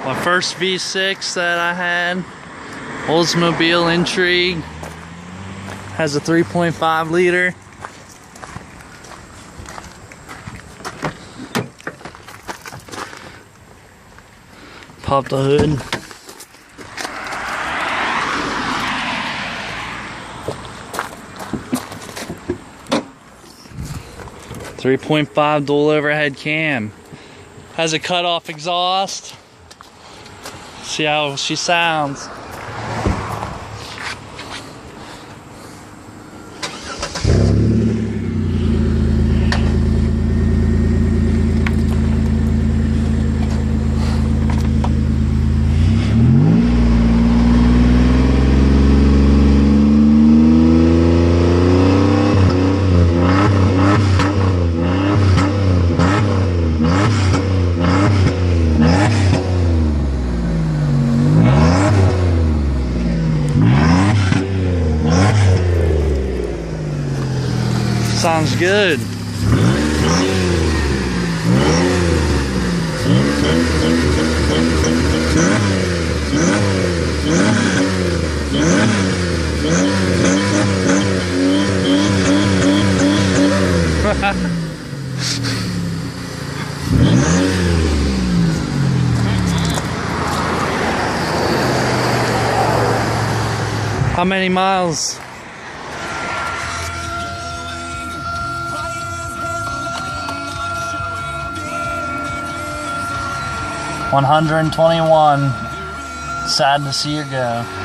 My first V6 that I had, Oldmobile Intrigue, has a 3.5 liter. Pop the hood. .5 dual overhead cam. Has a cutoff exhaust. See how she sounds. Sounds good. How many miles? 121. Sad to see her go.